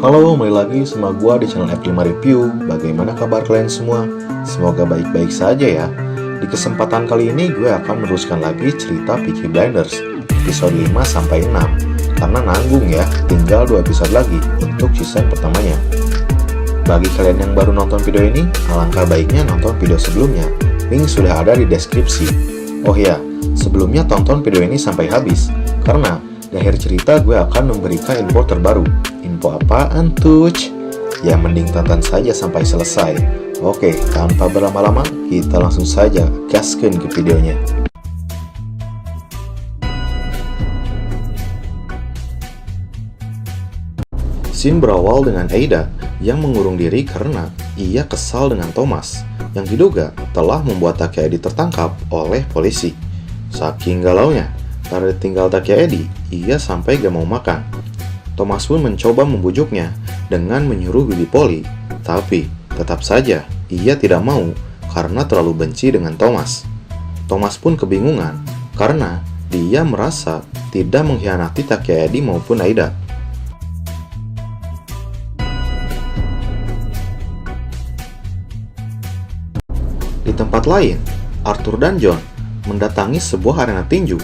Halo, kembali lagi sama gua di channel F5 Review. Bagaimana kabar kalian semua? Semoga baik-baik saja ya. Di kesempatan kali ini gue akan meneruskan lagi cerita Peaky Blinders episode 5-6 karena nanggung ya, tinggal 2 episode lagi untuk season pertamanya. Bagi kalian yang baru nonton video ini, alangkah baiknya nonton video sebelumnya. Link sudah ada di deskripsi. Oh ya, sebelumnya tonton video ini sampai habis karena di akhir cerita gue akan memberikan info terbaru. Info apaan tuh? Ya mending tonton saja sampai selesai. Oke, tanpa berlama-lama, kita langsung saja gaskan ke videonya. Scene berawal dengan Aida yang mengurung diri karena ia kesal dengan Thomas yang diduga telah membuat Takayedi tertangkap oleh polisi. Saking galaunya, karena ditinggal Takayedi, ia sampai gak mau makan. Thomas pun mencoba membujuknya dengan menyuruh Bibi Polly, tapi tetap saja ia tidak mau karena terlalu benci dengan Thomas. Thomas pun kebingungan karena dia merasa tidak mengkhianati Takayedi maupun Aida. Di tempat lain, Arthur dan John mendatangi sebuah arena tinju.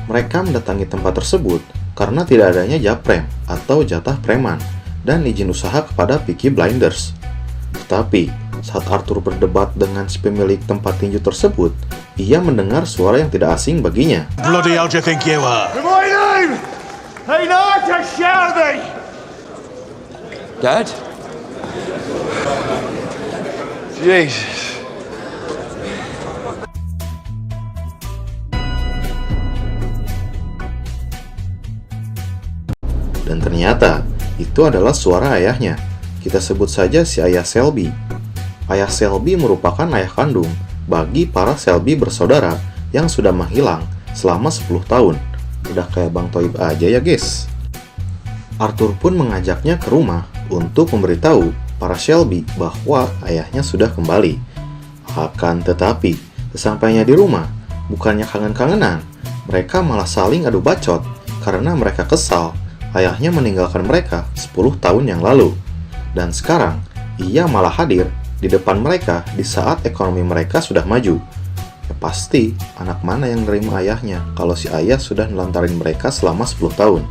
Mereka mendatangi tempat tersebut karena tidak adanya japrem atau jatah preman dan izin usaha kepada Peaky Blinders. Tetapi, saat Arthur berdebat dengan si pemilik tempat tinju tersebut, ia mendengar suara yang tidak asing baginya. Bloody hell do you think you are? My name ain't Arthur Shelby! Dad? Jesus. Dan ternyata, itu adalah suara ayahnya. Kita sebut saja si ayah Shelby. Ayah Shelby merupakan ayah kandung bagi para Shelby bersaudara yang sudah menghilang selama 10 tahun. Udah kayak Bang Toib aja ya guys. Arthur pun mengajaknya ke rumah untuk memberitahu para Shelby bahwa ayahnya sudah kembali. Akan tetapi, sesampainya di rumah, bukannya kangen-kangenan, mereka malah saling adu bacot karena mereka kesal ayahnya meninggalkan mereka 10 tahun yang lalu. Dan sekarang, ia malah hadir di depan mereka di saat ekonomi mereka sudah maju. Ya pasti, anak mana yang nerima ayahnya kalau si ayah sudah nelantarin mereka selama 10 tahun.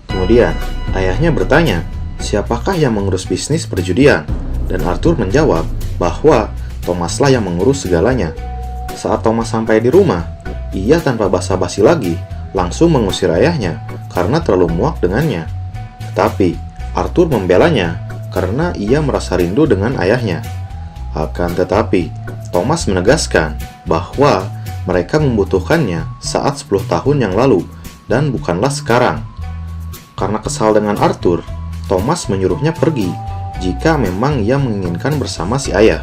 Kemudian, ayahnya bertanya, siapakah yang mengurus bisnis perjudian? Dan Arthur menjawab bahwa Thomaslah yang mengurus segalanya. Saat Thomas sampai di rumah, ia tanpa basa-basi lagi langsung mengusir ayahnya karena terlalu muak dengannya. Tetapi Arthur membelanya karena ia merasa rindu dengan ayahnya. Akan tetapi Thomas menegaskan bahwa mereka membutuhkannya saat 10 tahun yang lalu dan bukanlah sekarang. Karena kesal dengan Arthur, Thomas menyuruhnya pergi jika memang ia menginginkan bersama si ayah.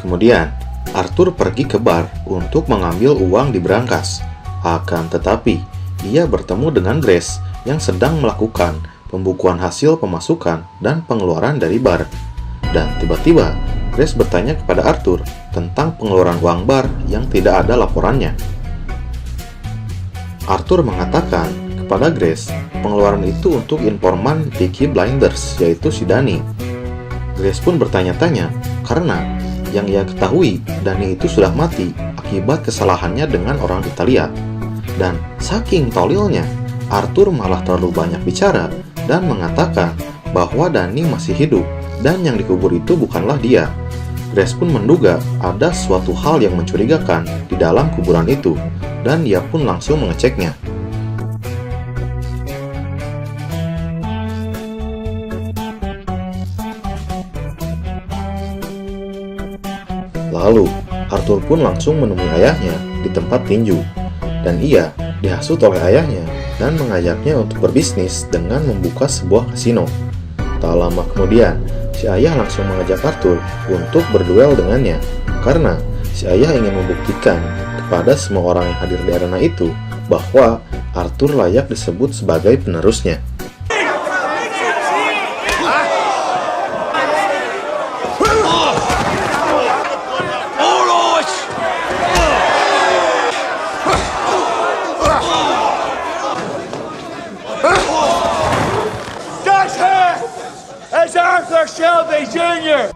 Kemudian Arthur pergi ke bar untuk mengambil uang di brankas. Akan tetapi ia bertemu dengan Grace yang sedang melakukan pembukuan hasil pemasukan dan pengeluaran dari bar. Dan tiba-tiba Grace bertanya kepada Arthur tentang pengeluaran uang bar yang tidak ada laporannya. Arthur mengatakan kepada Grace pengeluaran itu untuk informan Peaky Blinders, yaitu si Danny. Grace pun bertanya-tanya karena yang ia ketahui Danny itu sudah mati akibat kesalahannya dengan orang Italia. Dan saking tolilnya, Arthur malah terlalu banyak bicara dan mengatakan bahwa Danny masih hidup dan yang dikubur itu bukanlah dia. Grace pun menduga ada suatu hal yang mencurigakan di dalam kuburan itu dan ia pun langsung mengeceknya. Lalu, Arthur pun langsung menemui ayahnya di tempat tinju. Dan ia dihasut oleh ayahnya dan mengajaknya untuk berbisnis dengan membuka sebuah kasino. Tak lama kemudian, si ayah langsung mengajak Arthur untuk berduel dengannya karena si ayah ingin membuktikan kepada semua orang yang hadir di arena itu bahwa Arthur layak disebut sebagai penerusnya. Shelby Jr.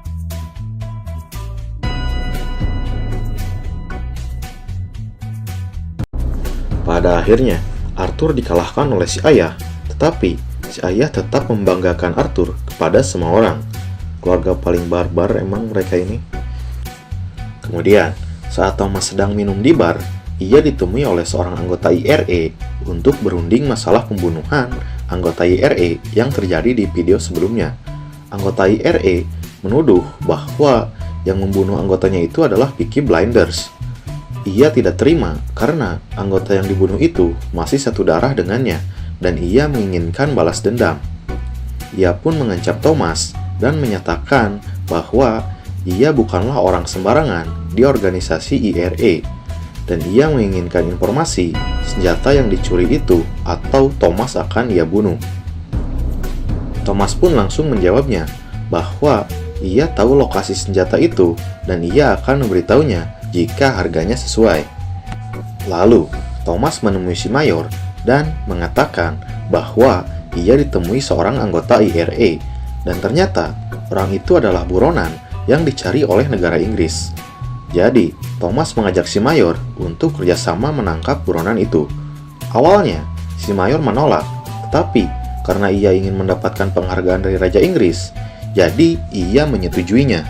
Pada akhirnya, Arthur dikalahkan oleh si ayah, tetapi si ayah tetap membanggakan Arthur kepada semua orang. Keluarga paling barbar emang mereka ini. Kemudian, saat Thomas sedang minum di bar, ia ditemui oleh seorang anggota IRA untuk berunding masalah pembunuhan anggota IRA yang terjadi di video sebelumnya. Anggota IRA menuduh bahwa yang membunuh anggotanya itu adalah Peaky Blinders. Ia tidak terima karena anggota yang dibunuh itu masih satu darah dengannya dan ia menginginkan balas dendam. Ia pun mengancam Thomas dan menyatakan bahwa ia bukanlah orang sembarangan di organisasi IRA dan ia menginginkan informasi senjata yang dicuri itu atau Thomas akan ia bunuh. Thomas pun langsung menjawabnya bahwa ia tahu lokasi senjata itu dan ia akan memberitahunya jika harganya sesuai. Lalu, Thomas menemui si mayor dan mengatakan bahwa ia ditemui seorang anggota IRA dan ternyata orang itu adalah buronan yang dicari oleh negara Inggris. Jadi, Thomas mengajak si mayor untuk kerjasama menangkap buronan itu. Awalnya, si mayor menolak, tetapi karena ia ingin mendapatkan penghargaan dari Raja Inggris, jadi ia menyetujuinya.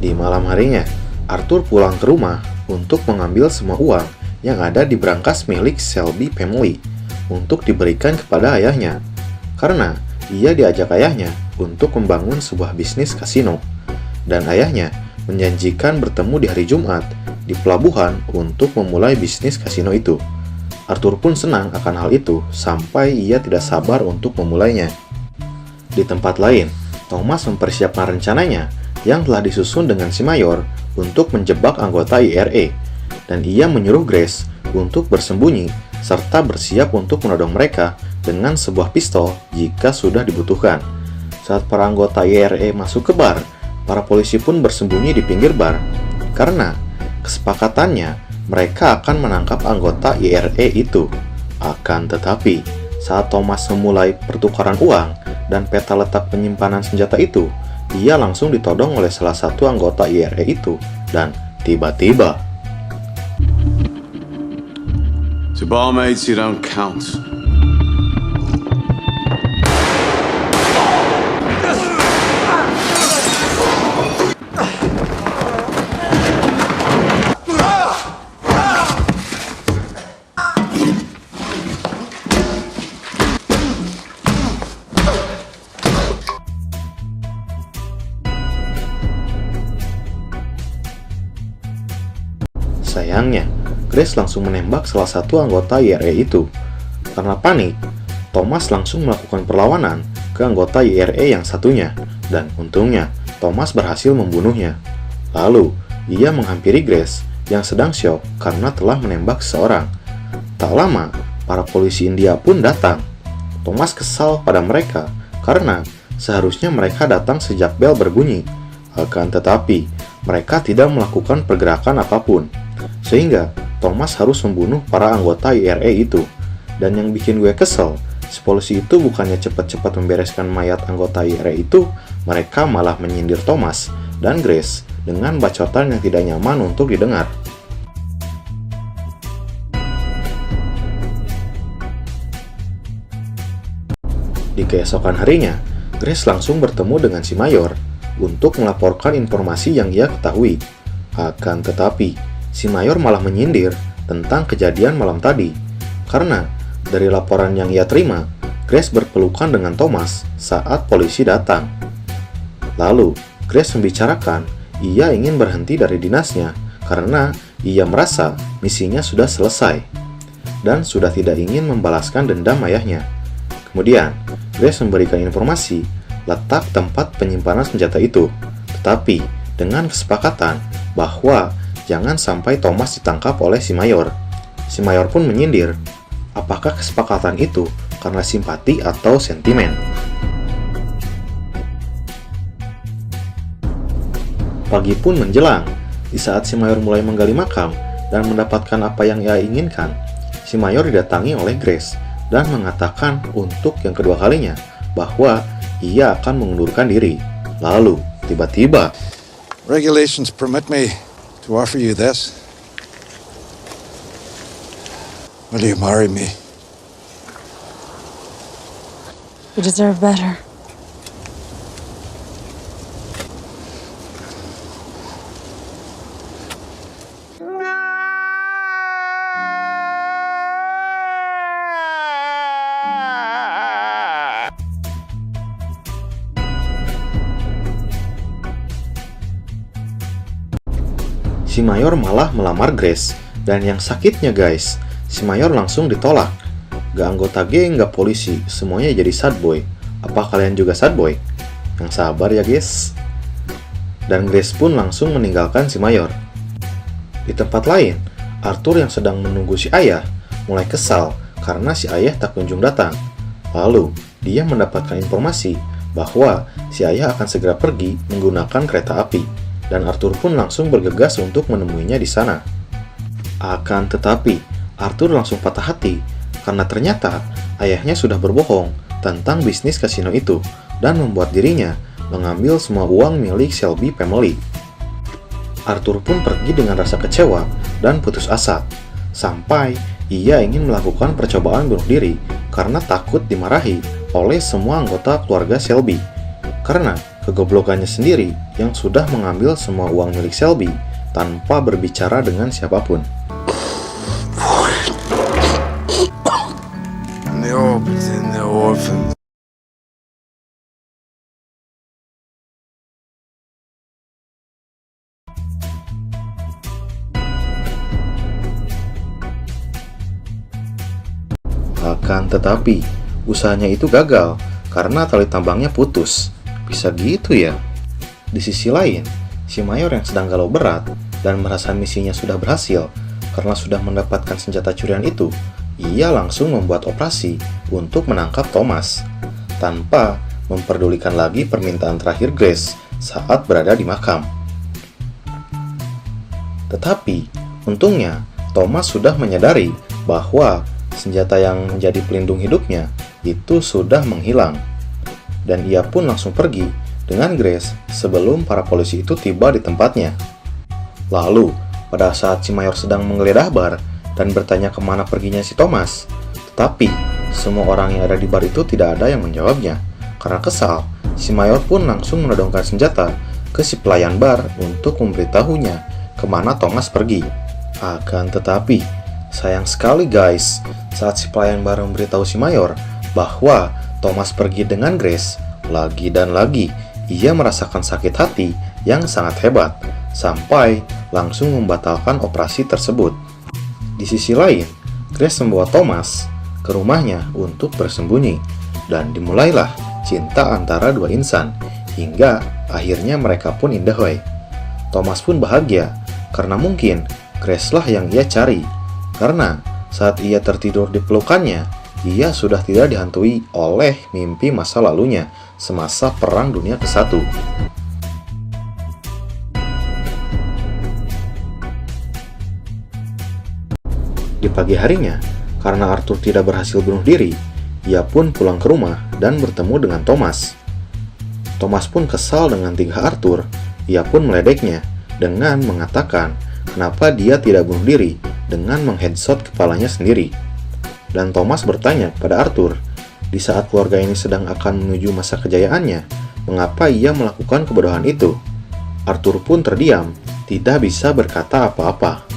Di malam harinya, Arthur pulang ke rumah untuk mengambil semua uang yang ada di brankas milik Shelby family untuk diberikan kepada ayahnya. Karena ia diajak ayahnya untuk membangun sebuah bisnis kasino. Dan ayahnya menjanjikan bertemu di hari Jumat di pelabuhan untuk memulai bisnis kasino itu. Arthur pun senang akan hal itu sampai ia tidak sabar untuk memulainya. Di tempat lain, Thomas mempersiapkan rencananya yang telah disusun dengan si mayor untuk menjebak anggota IRA, dan ia menyuruh Grace untuk bersembunyi serta bersiap untuk menodong mereka dengan sebuah pistol jika sudah dibutuhkan. Saat para anggota IRA masuk ke bar, para polisi pun bersembunyi di pinggir bar karena kesepakatannya mereka akan menangkap anggota IRA itu. Akan tetapi, saat Thomas memulai pertukaran uang dan peta letak penyimpanan senjata itu, ia langsung ditodong oleh salah satu anggota IRA itu, dan tiba-tiba To barmaids, you don't count. Sayangnya, Grace langsung menembak salah satu anggota IRA itu. Karena panik, Thomas langsung melakukan perlawanan ke anggota IRA yang satunya, dan untungnya Thomas berhasil membunuhnya. Lalu, ia menghampiri Grace yang sedang syok karena telah menembak seseorang. Tak lama, para polisi India pun datang. Thomas kesal pada mereka karena seharusnya mereka datang sejak bel berbunyi. Akan tetapi, mereka tidak melakukan pergerakan apapun. Sehingga Thomas harus membunuh para anggota IRA itu. Dan yang bikin gue kesel, si polisi itu bukannya cepat-cepat membereskan mayat anggota IRA itu, mereka malah menyindir Thomas dan Grace dengan bacotan yang tidak nyaman untuk didengar. Di keesokan harinya, Grace langsung bertemu dengan si mayor untuk melaporkan informasi yang ia ketahui. Akan tetapi, si mayor malah menyindir tentang kejadian malam tadi. Karena dari laporan yang ia terima, Grace berpelukan dengan Thomas saat polisi datang. Lalu, Grace membicarakan ia ingin berhenti dari dinasnya karena ia merasa misinya sudah selesai dan sudah tidak ingin membalaskan dendam ayahnya. Kemudian, Grace memberikan informasi letak tempat penyimpanan senjata itu, tetapi dengan kesepakatan bahwa jangan sampai Thomas ditangkap oleh si mayor. Si mayor pun menyindir, apakah kesepakatan itu karena simpati atau sentimen? Pagi pun menjelang, di saat si mayor mulai menggali makam dan mendapatkan apa yang ia inginkan, si Mayor didatangi oleh Grace dan mengatakan untuk yang kedua kalinya bahwa ia akan mengundurkan diri. Lalu, tiba-tiba, Regulations permit me to offer you this. Will you marry me? You deserve better. si Mayor malah melamar Grace. Dan yang sakitnya guys, si Mayor langsung ditolak. Gak anggota geng, gak polisi, semuanya jadi sad boy. Apa kalian juga sad boy? Yang sabar ya guys. Dan Grace pun langsung meninggalkan si Mayor. Di tempat lain, Arthur yang sedang menunggu si ayah mulai kesal karena si ayah tak kunjung datang. Lalu, dia mendapatkan informasi bahwa si ayah akan segera pergi menggunakan kereta api. Dan Arthur pun langsung bergegas untuk menemuinya di sana. Akan tetapi, Arthur langsung patah hati karena ternyata ayahnya sudah berbohong tentang bisnis kasino itu dan membuat dirinya mengambil semua uang milik Shelby family. Arthur pun pergi dengan rasa kecewa dan putus asa, sampai ia ingin melakukan percobaan bunuh diri karena takut dimarahi oleh semua anggota keluarga Shelby. Karena kegoblokannya sendiri yang sudah mengambil semua uang milik Shelby tanpa berbicara dengan siapapun. And the orphans and the orphans. Akan tetapi, usahanya itu gagal karena tali tambangnya putus. Bisa gitu ya? Di sisi lain, si Mayor yang sedang galau berat dan merasa misinya sudah berhasil karena sudah mendapatkan senjata curian itu, ia langsung membuat operasi untuk menangkap Thomas tanpa memperdulikan lagi permintaan terakhir Grace saat berada di makam. Tetapi, untungnya Thomas sudah menyadari bahwa senjata yang menjadi pelindung hidupnya itu sudah menghilang. Dan ia pun langsung pergi dengan Grace sebelum para polisi itu tiba di tempatnya. Lalu, pada saat si Mayor sedang menggeledah bar dan bertanya kemana perginya si Thomas, tetapi semua orang yang ada di bar itu tidak ada yang menjawabnya. Karena kesal, si Mayor pun langsung menodongkan senjata ke si pelayan bar untuk memberitahunya kemana Thomas pergi. Akan tetapi, sayang sekali guys, saat si pelayan bar memberitahu si Mayor bahwa Thomas pergi dengan Grace, lagi dan lagi ia merasakan sakit hati yang sangat hebat, sampai langsung membatalkan operasi tersebut. Di sisi lain, Grace membawa Thomas ke rumahnya untuk bersembunyi, dan dimulailah cinta antara dua insan, hingga akhirnya mereka pun indahway. Thomas pun bahagia, karena mungkin Grace lah yang ia cari, karena saat ia tertidur di pelukannya, ia sudah tidak dihantui oleh mimpi masa lalunya semasa Perang Dunia ke-1. Di pagi harinya, karena Arthur tidak berhasil bunuh diri, ia pun pulang ke rumah dan bertemu dengan Thomas. Thomas pun kesal dengan tingkah Arthur, ia pun meledeknya dengan mengatakan kenapa dia tidak bunuh diri dengan mengheadshot kepalanya sendiri. Dan Thomas bertanya kepada Arthur, di saat keluarga ini sedang akan menuju masa kejayaannya, mengapa ia melakukan kebodohan itu? Arthur pun terdiam, tidak bisa berkata apa-apa.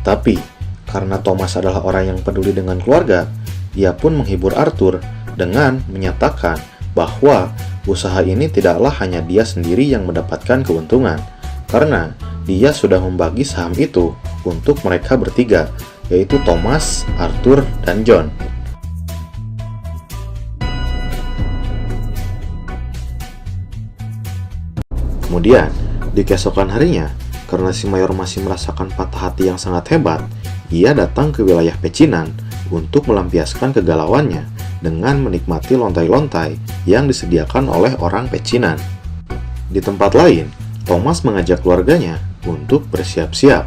Tapi, karena Thomas adalah orang yang peduli dengan keluarga, ia pun menghibur Arthur dengan menyatakan bahwa usaha ini tidaklah hanya dia sendiri yang mendapatkan keuntungan, karena dia sudah membagi saham itu untuk mereka bertiga, yaitu Thomas, Arthur, dan John. Kemudian, di keesokan harinya, karena si Mayor masih merasakan patah hati yang sangat hebat, ia datang ke wilayah pecinan untuk melampiaskan kegalauannya dengan menikmati lontai-lontai yang disediakan oleh orang pecinan. Di tempat lain, Thomas mengajak keluarganya untuk bersiap-siap,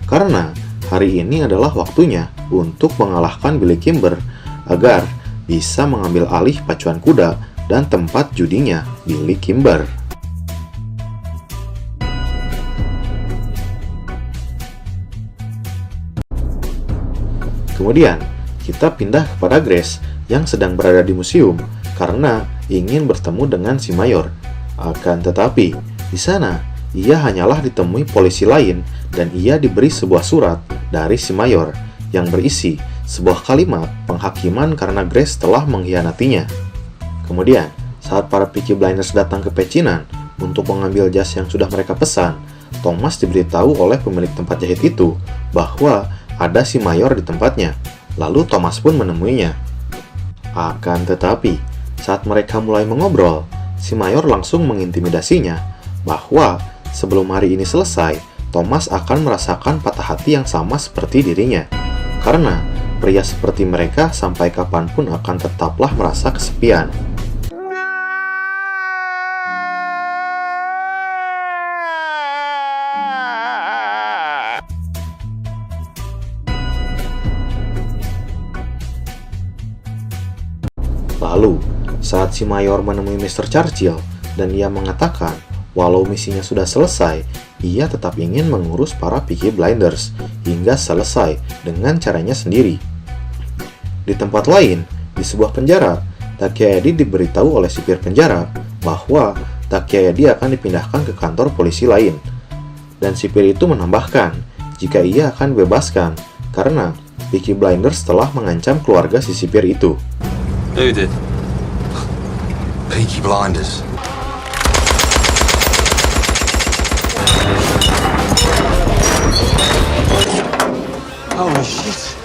karena hari ini adalah waktunya untuk mengalahkan Billy Kimber agar bisa mengambil alih pacuan kuda dan tempat judinya Billy Kimber. Kemudian, kita pindah kepada Grace yang sedang berada di museum karena ingin bertemu dengan si Mayor. Akan tetapi, di sana ia hanyalah ditemui polisi lain dan ia diberi sebuah surat dari si Mayor yang berisi sebuah kalimat penghakiman karena Grace telah mengkhianatinya. Kemudian, saat para Peaky Blinders datang ke pecinan untuk mengambil jas yang sudah mereka pesan, Thomas diberitahu oleh pemilik tempat jahit itu bahwa ada si Mayor di tempatnya. Lalu Thomas pun menemuinya. Akan tetapi, saat mereka mulai mengobrol, si Mayor langsung mengintimidasinya bahwa sebelum hari ini selesai, Thomas akan merasakan patah hati yang sama seperti dirinya. Karena pria seperti mereka sampai kapanpun akan tetaplah merasa kesepian. Lalu, saat si Mayor menemui Mr. Churchill dan ia mengatakan walau misinya sudah selesai, ia tetap ingin mengurus para Peaky Blinders hingga selesai dengan caranya sendiri. Di tempat lain, di sebuah penjara, Takia Eddie diberitahu oleh sipir penjara bahwa Takia Eddie akan dipindahkan ke kantor polisi lain. Dan sipir itu menambahkan jika ia akan dibebaskan karena Peaky Blinders telah mengancam keluarga si sipir itu. Who did? Peaky Blinders. Holy shit.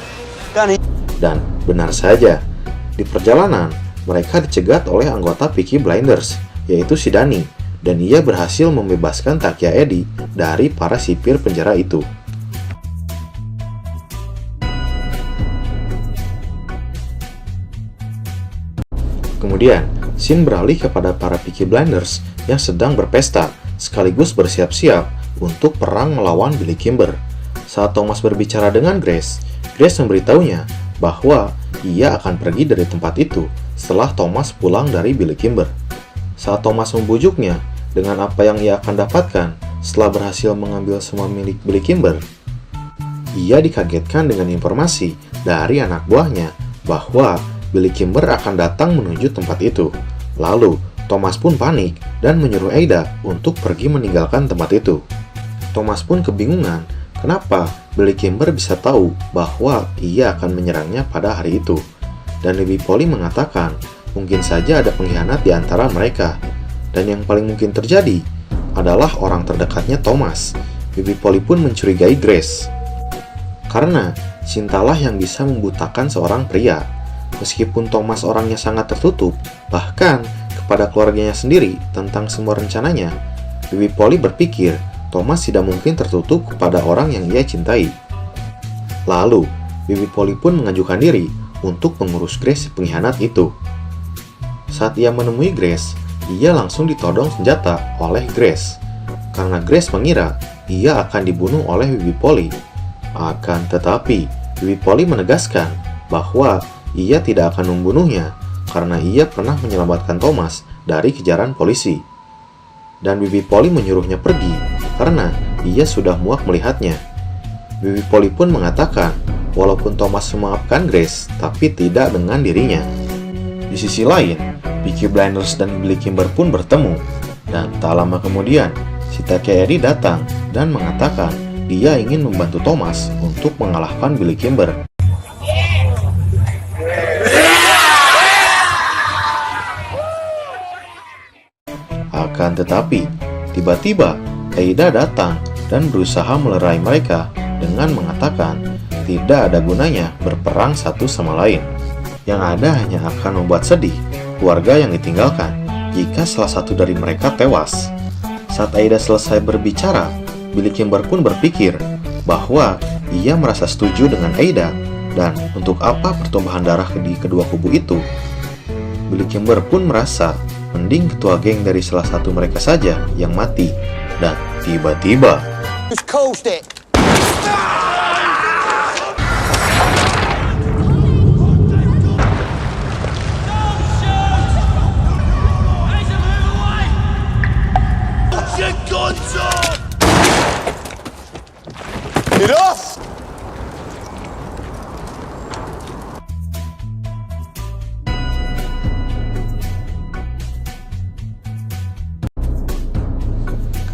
Danny. Dan benar saja, di perjalanan mereka dicegat oleh anggota Peaky Blinders, yaitu si Danny, dan ia berhasil membebaskan Takia Eddie dari para sipir penjara itu. Kemudian, scene beralih kepada para Peaky Blinders yang sedang berpesta, sekaligus bersiap-siap untuk perang melawan Billy Kimber. Saat Thomas berbicara dengan Grace, Grace memberitahunya bahwa ia akan pergi dari tempat itu setelah Thomas pulang dari Billy Kimber. Saat Thomas membujuknya dengan apa yang ia akan dapatkan setelah berhasil mengambil semua milik Billy Kimber, ia dikagetkan dengan informasi dari anak buahnya bahwa Billy Kimber akan datang menuju tempat itu. Lalu, Thomas pun panik dan menyuruh Aida untuk pergi meninggalkan tempat itu. Thomas pun kebingungan kenapa Billy Kimber bisa tahu bahwa ia akan menyerangnya pada hari itu. Dan Bibi Polly mengatakan mungkin saja ada pengkhianat di antara mereka. Dan yang paling mungkin terjadi adalah orang terdekatnya Thomas. Bibi Polly pun mencurigai Grace. Karena cintalah yang bisa membutakan seorang pria. Meskipun Thomas orangnya sangat tertutup, bahkan kepada keluarganya sendiri tentang semua rencananya, Bibi Polly berpikir Thomas tidak mungkin tertutup kepada orang yang ia cintai. Lalu, Bibi Polly pun mengajukan diri untuk mengurus Grace pengkhianat itu. Saat ia menemui Grace, ia langsung ditodong senjata oleh Grace. Karena Grace mengira ia akan dibunuh oleh Bibi Polly. Akan tetapi, Bibi Polly menegaskan bahwa ia tidak akan membunuhnya karena ia pernah menyelamatkan Thomas dari kejaran polisi. Dan Bibi Polly menyuruhnya pergi karena ia sudah muak melihatnya. Bibi Polly pun mengatakan walaupun Thomas memaafkan Grace, tapi tidak dengan dirinya. Di sisi lain, Peaky Blinders dan Billy Kimber pun bertemu. Dan tak lama kemudian, si Takia Eddie datang dan mengatakan dia ingin membantu Thomas untuk mengalahkan Billy Kimber. Akan tetapi, tiba-tiba Aida datang dan berusaha melerai mereka dengan mengatakan tidak ada gunanya berperang satu sama lain. Yang ada hanya akan membuat sedih keluarga yang ditinggalkan jika salah satu dari mereka tewas. Saat Aida selesai berbicara, Billy Kimber pun berpikir bahwa ia merasa setuju dengan Aida dan untuk apa pertumpahan darah di kedua kubu itu. Billy Kimber pun merasa mending ketua geng dari salah satu mereka saja yang mati. Dan tiba-tiba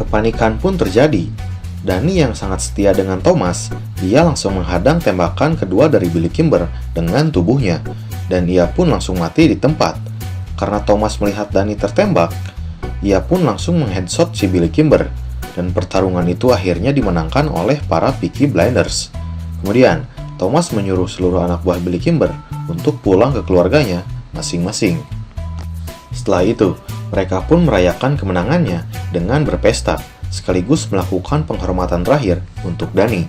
Kepanikan pun terjadi. Danny yang sangat setia dengan Thomas, dia langsung menghadang tembakan kedua dari Billy Kimber dengan tubuhnya, dan ia pun langsung mati di tempat. Karena Thomas melihat Danny tertembak, ia pun langsung mengheadshot si Billy Kimber, dan pertarungan itu akhirnya dimenangkan oleh para Peaky Blinders. Kemudian, Thomas menyuruh seluruh anak buah Billy Kimber untuk pulang ke keluarganya masing-masing. Setelah itu, mereka pun merayakan kemenangannya dengan berpesta, sekaligus melakukan penghormatan terakhir untuk Danny.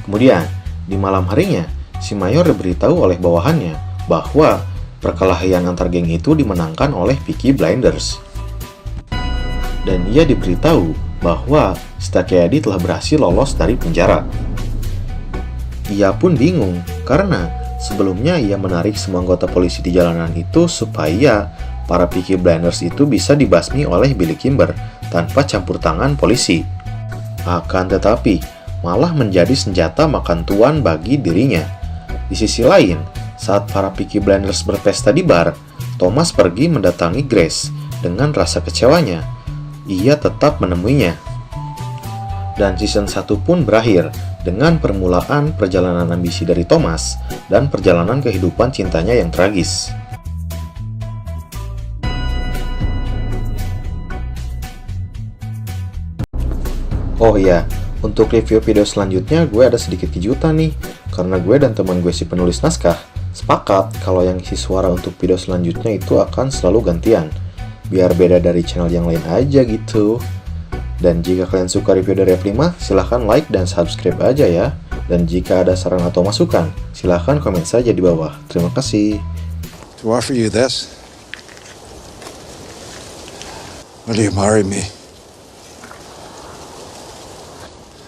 Kemudian, di malam harinya, si Mayor diberitahu oleh bawahannya bahwa perkelahian antar geng itu dimenangkan oleh Peaky Blinders. Dan ia diberitahu bahwa Stachiadi telah berhasil lolos dari penjara. Ia pun bingung karena sebelumnya ia menarik semua anggota polisi di jalanan itu supaya para Peaky Blinders itu bisa dibasmi oleh Billy Kimber tanpa campur tangan polisi. Akan tetapi, malah menjadi senjata makan tuan bagi dirinya. Di sisi lain, saat para Peaky Blinders berpesta di bar, Thomas pergi mendatangi Grace. Dengan rasa kecewanya, ia tetap menemuinya. Dan season 1 pun berakhir dengan permulaan perjalanan ambisi dari Thomas dan perjalanan kehidupan cintanya yang tragis. Oh iya, untuk review video selanjutnya gue ada sedikit kejutan nih, karena gue dan teman gue si penulis naskah sepakat kalau yang isi suara untuk video selanjutnya itu akan selalu gantian, biar beda dari channel yang lain aja gitu. Dan jika kalian suka review dari F5, silahkan like dan subscribe aja ya. Dan jika ada saran atau masukan, silahkan komen saja di bawah. Terima kasih. To offer you this. Will you marry me?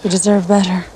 You deserve better.